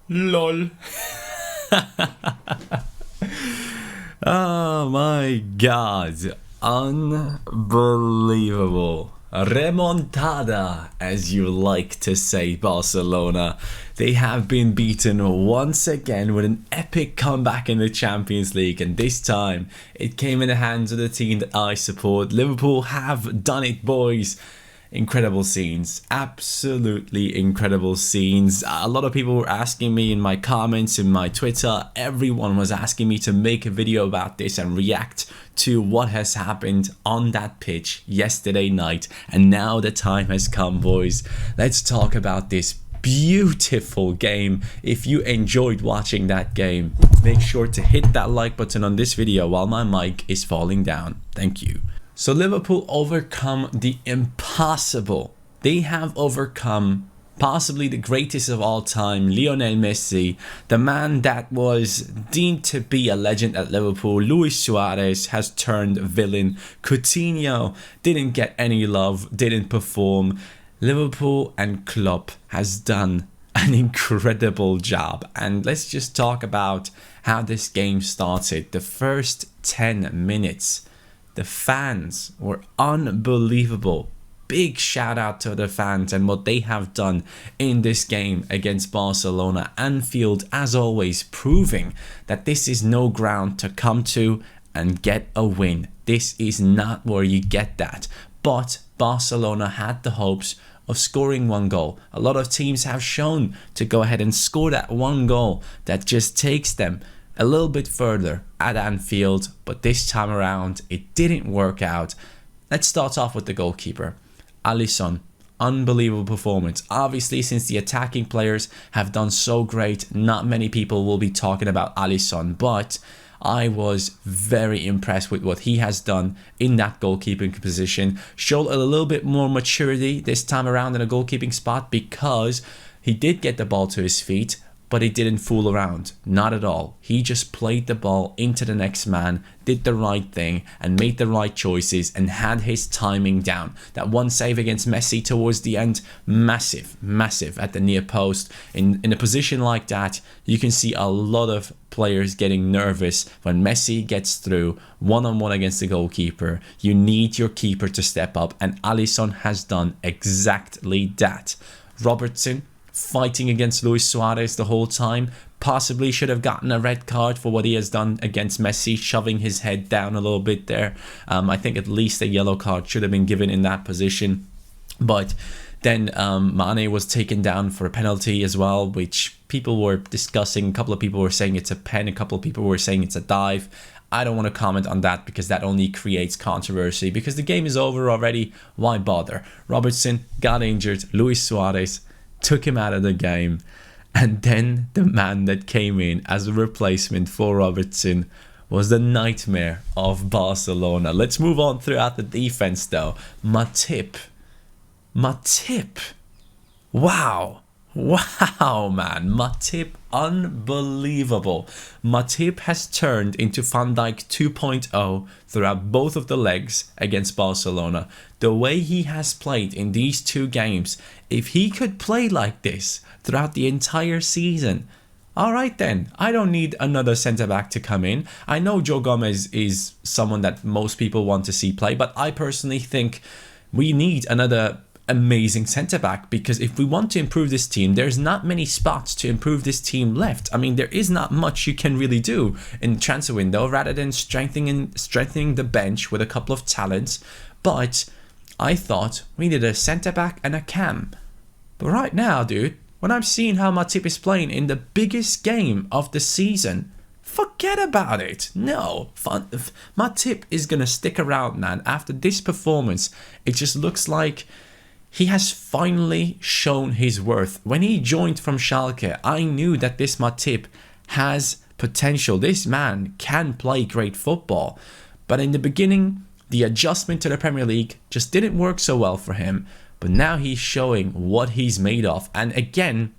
LOL. Oh my god. Unbelievable. Remontada, as you like to say, Barcelona. They have been beaten once again with an epic comeback in the Champions League, and this time it came in the hands of the team that I support. Liverpool have done it, boys. Incredible scenes, absolutely incredible scenes. A lot of people were asking me in my comments, in my Twitter, everyone was asking me to make a video about this and react to what has happened on that pitch yesterday night. And now the time has come, boys. Let's talk about this beautiful game. If you enjoyed watching that game, make sure to hit that like button on this video while my mic is falling down. Thank you. So Liverpool overcome the impossible. They have overcome possibly the greatest of all time, Lionel Messi, the man that was deemed to be a legend at Liverpool. Luis Suarez has turned villain. Coutinho didn't get any love, didn't perform. Liverpool and Klopp has done an incredible job. And let's just talk about how this game started. The first 10 minutes. The fans were unbelievable. Big shout out to the fans and what they have done in this game against Barcelona. Anfield, as always, proving that this is no ground to come to and get a win. This is not where you get that. But Barcelona had the hopes of scoring one goal. A lot of teams have shown to go ahead and score that one goal that just takes them a little bit further at Anfield, but this time around it didn't work out. Let's start off with the goalkeeper, Alisson. Unbelievable performance. Obviously, since the attacking players have done so great, not many people will be talking about Alisson, but I was very impressed with what he has done in that goalkeeping position. Showed a little bit more maturity this time around in a goalkeeping spot because he did get the ball to his feet, but he didn't fool around, not at all. He just played the ball into the next man, did the right thing and made the right choices and had his timing down. That one save against Messi towards the end, massive at the near post. In a position like that, you can see a lot of players getting nervous when Messi gets through one-on-one against the goalkeeper. You need your keeper to step up, and Alisson has done exactly that. Robertson, fighting against Luis Suarez the whole time, possibly should have gotten a red card for what he has done against Messi, shoving his head down a little bit there. I think at least a yellow card should have been given in that position. But then Mane was taken down for a penalty as well, which people were discussing. A couple of people were saying it's a pen, a couple of people were saying it's a dive. I don't want to comment on that because that only creates controversy, because the game is over already. Why bother? Robertson got injured. Luis Suarez took him out of the game, and then the man that came in as a replacement for Robertson was the nightmare of Barcelona. Let's move on throughout the defense though. Matip, wow, man, Matip, unbelievable. Matip has turned into Van Dijk 2.0 throughout both of the legs against Barcelona. The way he has played in these two games, if he could play like this throughout the entire season, alright then, I don't need another centre-back to come in. I know Joe Gomez is someone that most people want to see play, but I personally think we need another amazing centre-back, because if we want to improve this team, there's not many spots to improve this team left. I mean, there is not much you can really do in the transfer window rather than strengthening the bench with a couple of talents. But I thought we needed a centre-back and a cam. But right now, dude, when I'm seeing how Matip is playing in the biggest game of the season, forget about it. No, Matip is gonna stick around, man. After this performance, it just looks like he has finally shown his worth. When he joined from Schalke, I knew that this Matip has potential. This man can play great football. But in the beginning, the adjustment to the Premier League just didn't work so well for him. But now he's showing what he's made of. And again,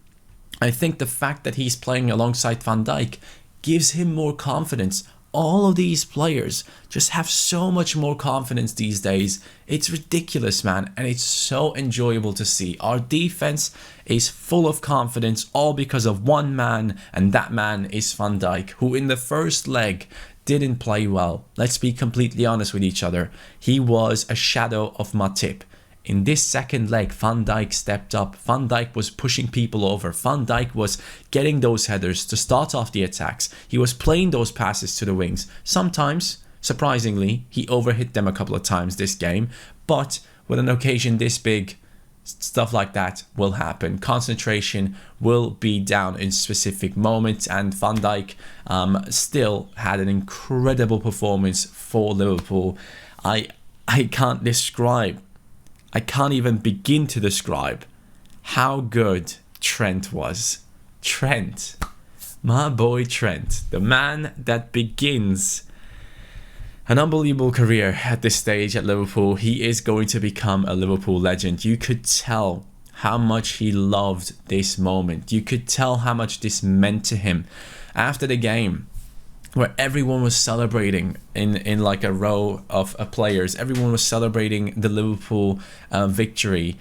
I think the fact that he's playing alongside Van Dijk gives him more confidence all of these players just have so much more confidence these days. It's ridiculous, man, and it's so enjoyable to see. Our defense is full of confidence, all because of one man, and that man is Van Dijk, who in the first leg didn't play well. Let's be completely honest with each other. He was a shadow of Matip. In this second leg, Van Dijk stepped up. Van Dijk was pushing people over. Van Dijk was getting those headers to start off the attacks. He was playing those passes to the wings. Sometimes, surprisingly, he overhit them a couple of times this game. But with an occasion this big, stuff like that will happen. Concentration will be down in specific moments, and Van Dijk still had an incredible performance for Liverpool. I can't even begin to describe how good Trent was. Trent, my boy Trent, the man that begins an unbelievable career at this stage at Liverpool. He is going to become a Liverpool legend. You could tell how much he loved this moment. You could tell how much this meant to him. After the game, where everyone was celebrating in like a row of players. Everyone was celebrating the Liverpool victory.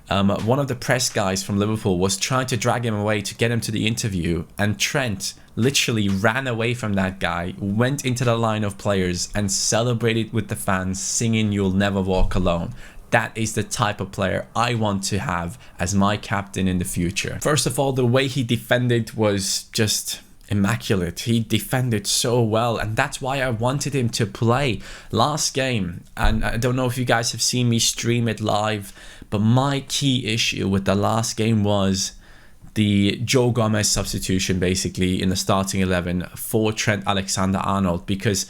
One of the press guys from Liverpool was trying to drag him away to get him to the interview, and Trent literally ran away from that guy, went into the line of players and celebrated with the fans, singing "You'll Never Walk Alone." That is the type of player I want to have as my captain in the future. First of all, the way he defended was just immaculate. He defended so well, and that's why I wanted him to play last game. And I don't know if you guys have seen me stream it live, but my key issue with the last game was the Joe Gomez substitution, basically in the starting 11 for Trent Alexander-Arnold, because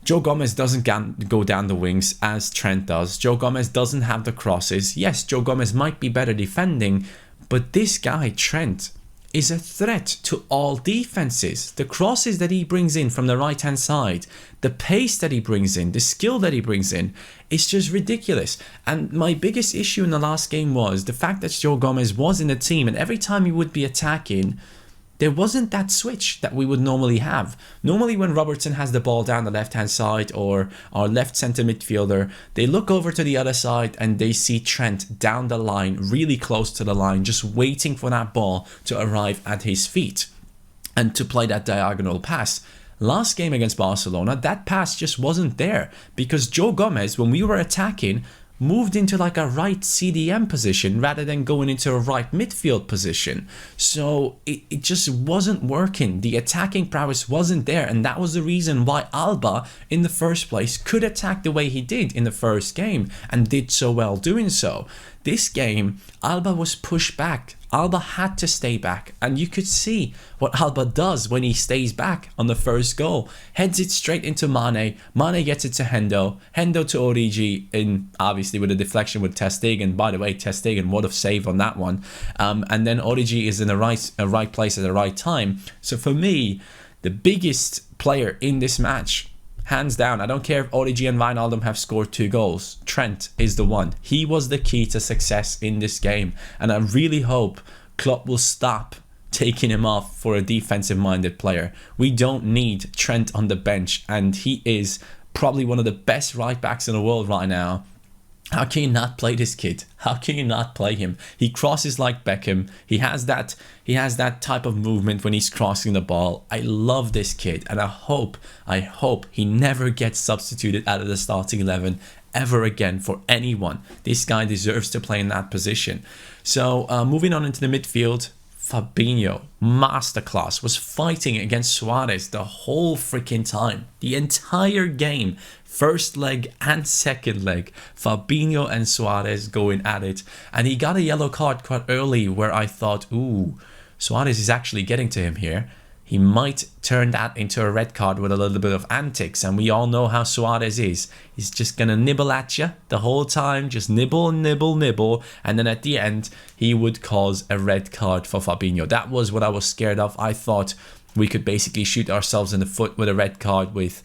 Joe Gomez doesn't go down the wings as Trent does. Joe Gomez doesn't have the crosses. Yes, Joe Gomez might be better defending, but this guy Trent is a threat to all defenses. The crosses that he brings in from the right hand side, the pace that he brings in, the skill that he brings in, it's just ridiculous. And my biggest issue in the last game was the fact that Joe Gomez was in the team, and every time he would be attacking, there wasn't that switch that we would normally have. Normally when Robertson has the ball down the left-hand side, or our left centre midfielder, they look over to the other side and they see Trent down the line, really close to the line, just waiting for that ball to arrive at his feet and to play that diagonal pass. Last game against Barcelona, that pass just wasn't there because Joe Gomez, when we were attacking, moved into like a right CDM position rather than going into a right midfield position. So it just wasn't working. The attacking prowess wasn't there, and that was the reason why Alba in the first place could attack the way he did in the first game and did so well doing so. This game, Alba was pushed back. Alba had to stay back, and you could see what Alba does when he stays back on the first goal. Heads it straight into Mane. Mane gets it to Hendo. Hendo to Origi, in obviously with a deflection with Ter Stegen. By the way, Ter Stegen, what a save on that one. And then Origi is in the right place at the right time. So for me, the biggest player in this match, hands down, I don't care if Origi and Wijnaldum have scored 2 goals. Trent is the one. He was the key to success in this game. And I really hope Klopp will stop taking him off for a defensive-minded player. We don't need Trent on the bench, and he is probably one of the best right-backs in the world right now. How can you not play this kid? How can you not play him? He crosses like Beckham. He has that type of movement when he's crossing the ball. I love this kid, and I hope he never gets substituted out of the starting 11 ever again for anyone. This guy deserves to play in that position. So moving on into the midfield, Fabinho, masterclass, was fighting against Suarez the whole freaking time. The entire game, first leg and second leg, Fabinho and Suarez going at it. And he got a yellow card quite early where I thought, ooh, Suarez is actually getting to him here. He might turn that into a red card with a little bit of antics, and we all know how Suarez is. He's just going to nibble at you the whole time, just nibble, nibble, nibble, and then at the end, he would cause a red card for Fabinho. That was what I was scared of. I thought we could basically shoot ourselves in the foot with a red card with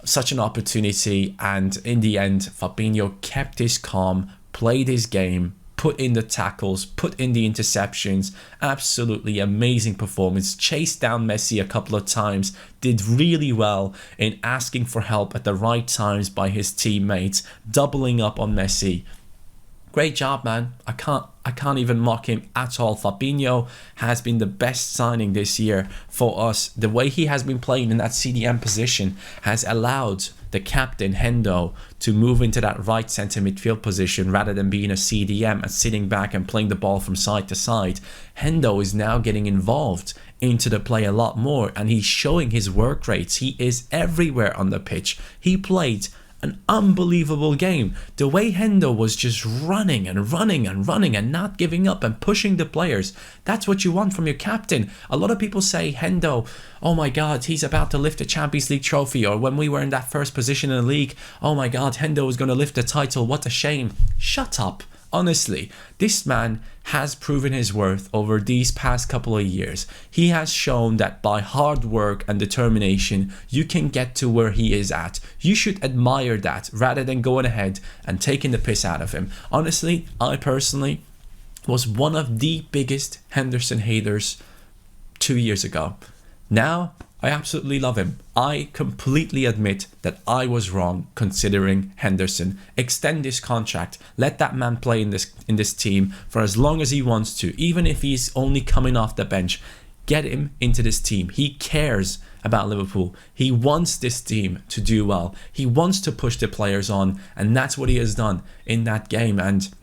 such an opportunity, and in the end, Fabinho kept his calm, played his game, put in the tackles, put in the interceptions. Absolutely amazing performance. Chased down Messi a couple of times. Did really well in asking for help at the right times by his teammates. Doubling up on Messi. Great job, man. I can't even mock him at all. Fabinho has been the best signing this year for us. The way he has been playing in that CDM position has allowed the captain, Hendo, to move into that right centre midfield position rather than being a CDM and sitting back and playing the ball from side to side. Hendo is now getting involved into the play a lot more, and he's showing his work rates. He is everywhere on the pitch. He played an unbelievable game. The way Hendo was just running and running and running and not giving up and pushing the players. That's what you want from your captain. A lot of people say Hendo, oh my God, he's about to lift a Champions League trophy. Or when we were in that first position in the league, oh my God, Hendo is going to lift the title. What a shame. Shut up. Honestly, this man has proven his worth over these past couple of years. He has shown that by hard work and determination, you can get to where he is at. You should admire that rather than going ahead and taking the piss out of him. Honestly, I personally was one of the biggest Henderson haters 2 years ago. Now, I absolutely love him. I completely admit that I was wrong considering Henderson. Extend this contract. Let that man play in this team for as long as he wants to, even if he's only coming off the bench. Get him into this team. He cares about Liverpool. He wants this team to do well. He wants to push the players on, and that's what he has done in that game. And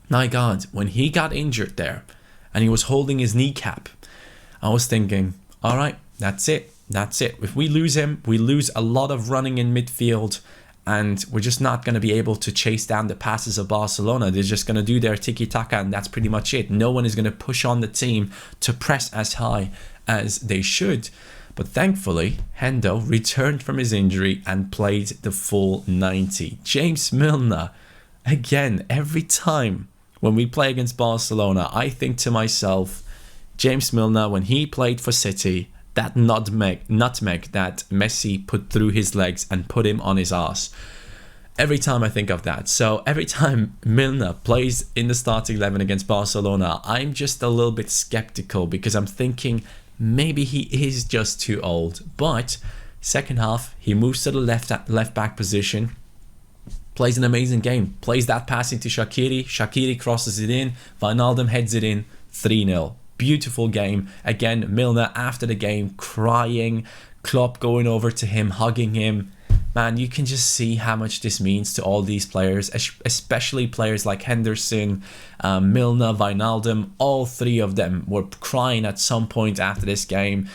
my God, when he got injured there and he was holding his kneecap, I was thinking, all right, that's it. That's it. If we lose him, we lose a lot of running in midfield, and we're just not going to be able to chase down the passes of Barcelona. They're just going to do their tiki-taka, and that's pretty much it. No one is going to push on the team to press as high as they should. But thankfully, Hendo returned from his injury and played the full 90. James Milner, again, every time when we play against Barcelona, I think to myself, James Milner, when he played for City, that nutmeg that Messi put through his legs and put him on his ass. Every time I think of that. So every time Milner plays in the starting 11 against Barcelona, I'm just a little bit skeptical because I'm thinking maybe he is just too old. But second half, he moves to the left back position, plays an amazing game, plays that pass into Shaqiri. Shaqiri crosses it in, Wijnaldum heads it in, 3-0. Beautiful game. Again, Milner after the game crying, Klopp going over to him, hugging him. Man, you can just see how much this means to all these players, especially players like Henderson, Milner, Wijnaldum. All three of them were crying at some point after this game.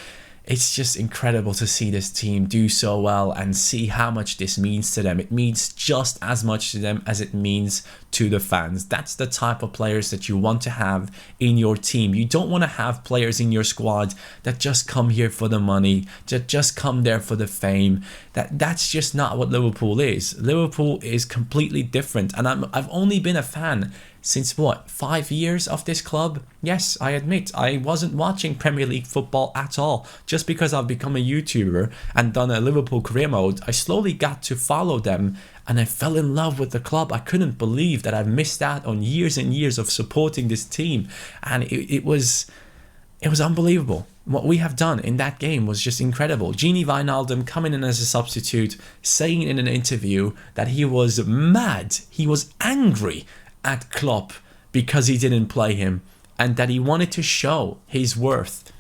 It's just incredible to see this team do so well and see how much this means to them. It means just as much to them as it means to the fans. That's the type of players that you want to have in your team. You don't want to have players in your squad that just come here for the money, that just come there for the fame. That's just not what Liverpool is. Liverpool is completely different, and I've only been a fan since 5 years of this club. Yes, I admit I wasn't watching Premier League football at all. Just because I've become a YouTuber and done a Liverpool career mode, I slowly got to follow them and I fell in love with the club. I couldn't believe that I've missed out on years and years of supporting this team, and it was unbelievable. What we have done in that game was just incredible. Gini Wijnaldum coming in as a substitute, saying in an interview that he was mad, he was angry at Klopp because he didn't play him and that he wanted to show his worth.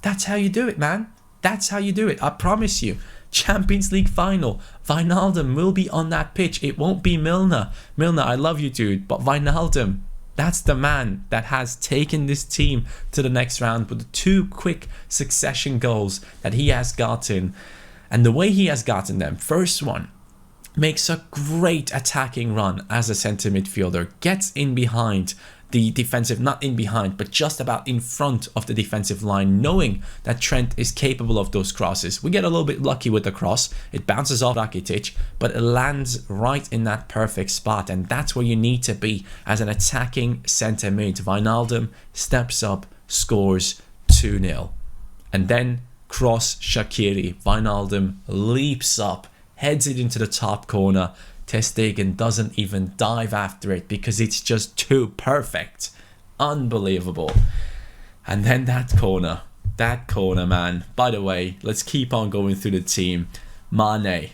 That's how you do it, man. That's how you do it. I promise you. Champions League final. Wijnaldum will be on that pitch. It won't be Milner. Milner, I love you, dude, but Wijnaldum, that's the man that has taken this team to the next round with the 2 quick succession goals that he has gotten. And the way he has gotten them, first one, makes a great attacking run as a centre midfielder, gets in behind the defensive, not in behind, but just about in front of the defensive line, knowing that Trent is capable of those crosses. We get a little bit lucky with the cross. It bounces off Rakitic, but it lands right in that perfect spot, and that's where you need to be as an attacking centre mid. Wijnaldum steps up, scores 2-0. And then cross Shaqiri. Wijnaldum leaps up, heads it into the top corner, Ter Stegen doesn't even dive after it because it's just too perfect. Unbelievable. And then that corner, man. By the way, let's keep on going through the team. Mane.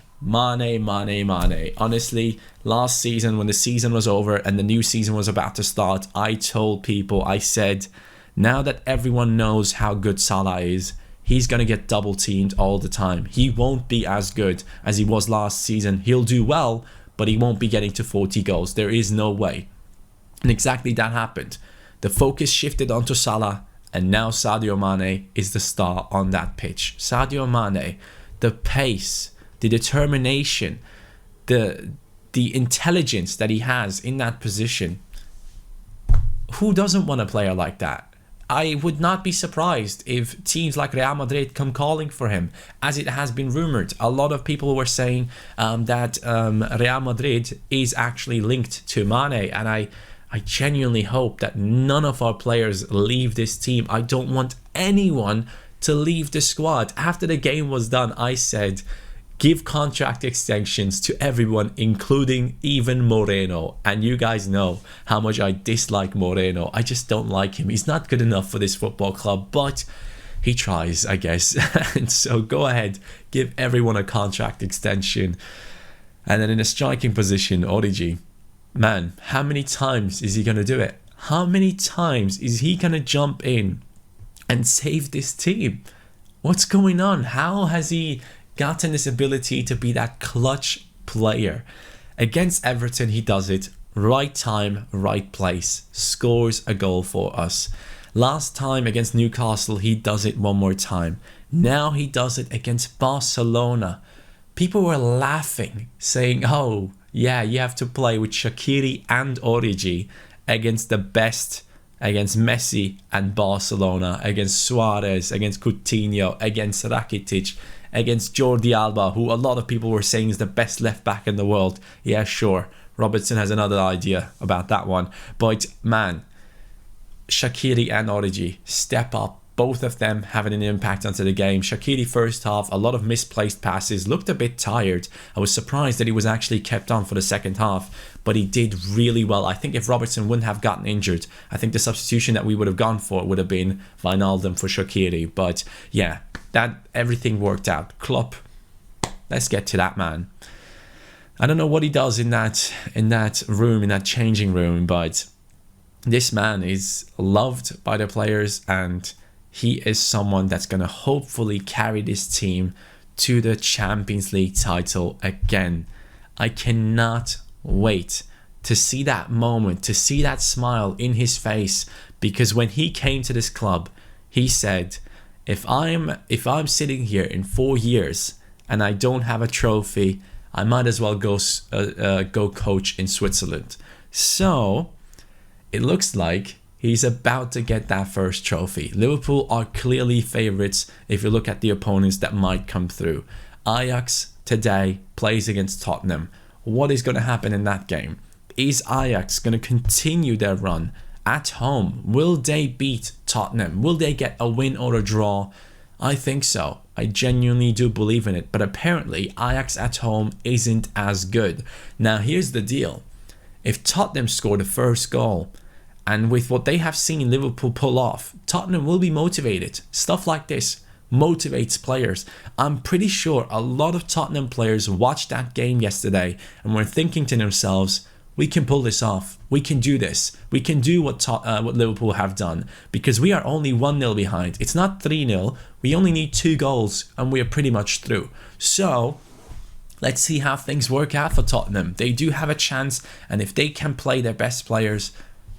Honestly, last season when the season was over and the new season was about to start, I told people, I said, now that everyone knows how good Salah is, he's going to get double teamed all the time. He won't be as good as he was last season. He'll do well, but he won't be getting to 40 goals. There is no way. And exactly that happened. The focus shifted onto Salah, and now Sadio Mane is the star on that pitch. Sadio Mane, the pace, the determination, the intelligence that he has in that position. Who doesn't want a player like that? I would not be surprised if teams like Real Madrid come calling for him, as it has been rumored. A lot of people were saying that Real Madrid is actually linked to Mane, and I genuinely hope that none of our players leave this team. I don't want anyone to leave the squad. After the game was done, I said, give contract extensions to everyone, including even Moreno. And you guys know how much I dislike Moreno. I just don't like him. He's not good enough for this football club, but he tries, I guess. And so go ahead, give everyone a contract extension. And then in a striking position, Origi. Man, how many times is he going to do it? How many times is he going to jump in and save this team? What's going on? How has he gotten this ability to be that clutch player? Against Everton, he does it. Right time, right place. Scores a goal for us. Last time against Newcastle, he does it one more time. Now he does it against Barcelona. People were laughing, saying, oh, yeah, you have to play with Shaqiri and Origi against the best, against Messi and Barcelona, against Suarez, against Coutinho, against Rakitic, against Jordi Alba, who a lot of people were saying is the best left back in the world. Yeah, sure. Robertson has another idea about that one. But man, Shaqiri and Origi step up. Both of them having an impact onto the game. Shaqiri first half, a lot of misplaced passes, looked a bit tired. I was surprised that he was actually kept on for the second half, but he did really well. I think if Robertson wouldn't have gotten injured, I think the substitution that we would have gone for would have been Wijnaldum for Shaqiri. But yeah, that everything worked out. Klopp, let's get to that man. I don't know what he does in that room, in that changing room, but this man is loved by the players, and he is someone that's going to hopefully carry this team to the Champions League title again. I cannot wait to see that moment, to see that smile in his face, because when he came to this club, he said, if I'm sitting here in 4 years and I don't have a trophy, I might as well go coach in Switzerland. So it looks like he's about to get that first trophy. Liverpool are clearly favourites if you look at the opponents that might come through. Ajax today plays against Tottenham. What is going to happen in that game? Is Ajax going to continue their run at home? Will they beat Tottenham? Will they get a win or a draw? I think so. I genuinely do believe in it. But apparently Ajax at home isn't as good. Now here's the deal. If Tottenham score the first goal, and with what they have seen Liverpool pull off, Tottenham will be motivated. Stuff like this motivates players. I'm pretty sure a lot of Tottenham players watched that game yesterday and were thinking to themselves, we can pull this off. We can do this. We can do what Liverpool have done, because we are only 1-0 behind. It's not 3-0. We only need 2 goals and we are pretty much through. So let's see how things work out for Tottenham. They do have a chance, and if they can play their best players,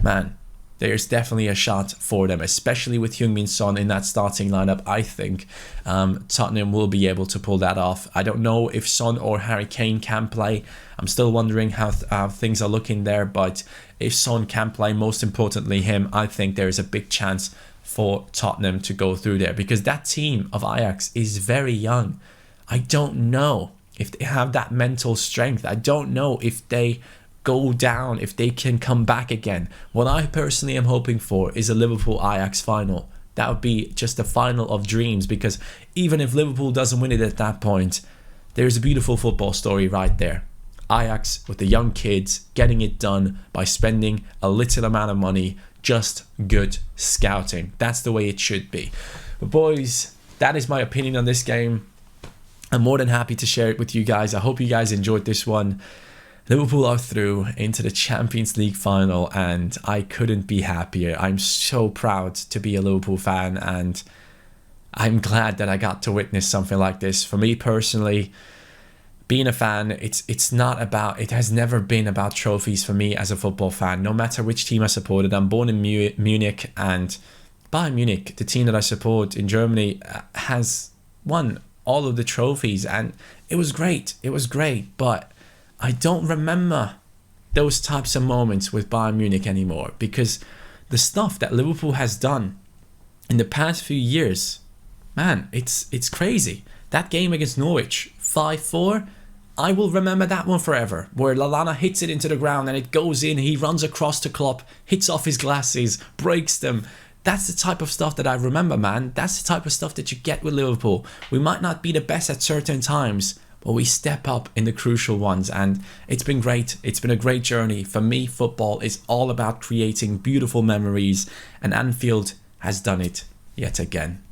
man, there's definitely a shot for them, especially with Heung-min Son in that starting lineup. I think Tottenham will be able to pull that off. I don't know if Son or Harry Kane can play. I'm still wondering how things are looking there, but if Son can play, most importantly him, I think there is a big chance for Tottenham to go through there, because that team of Ajax is very young. I don't know if they have that mental strength. I don't know if they go down, if they can come back again. What I personally am hoping for is a Liverpool-Ajax final. That would be just a final of dreams, because even if Liverpool doesn't win it at that point, there's a beautiful football story right there. Ajax, with the young kids, getting it done by spending a little amount of money. Just good scouting. That's the way it should be. But boys, that is my opinion on this game. I'm more than happy to share it with you guys. I hope you guys enjoyed this one. Liverpool are through into the Champions League final, and I couldn't be happier. I'm so proud to be a Liverpool fan, and I'm glad that I got to witness something like this. For me personally, being a fan, it has never been about trophies for me as a football fan, no matter which team I supported. I'm born in Munich, and Bayern Munich, the team that I support in Germany, has won all of the trophies, and it was great. It was great, but I don't remember those types of moments with Bayern Munich anymore, because the stuff that Liverpool has done in the past few years, man, it's crazy. That game against Norwich, 5-4, I will remember that one forever, where Lallana hits it into the ground and it goes in, he runs across the club, hits off his glasses, breaks them. That's the type of stuff that I remember, man. That's the type of stuff that you get with Liverpool. We might not be the best at certain times, but we step up in the crucial ones, and it's been great. It's been a great journey. For me, football is all about creating beautiful memories, and Anfield has done it yet again.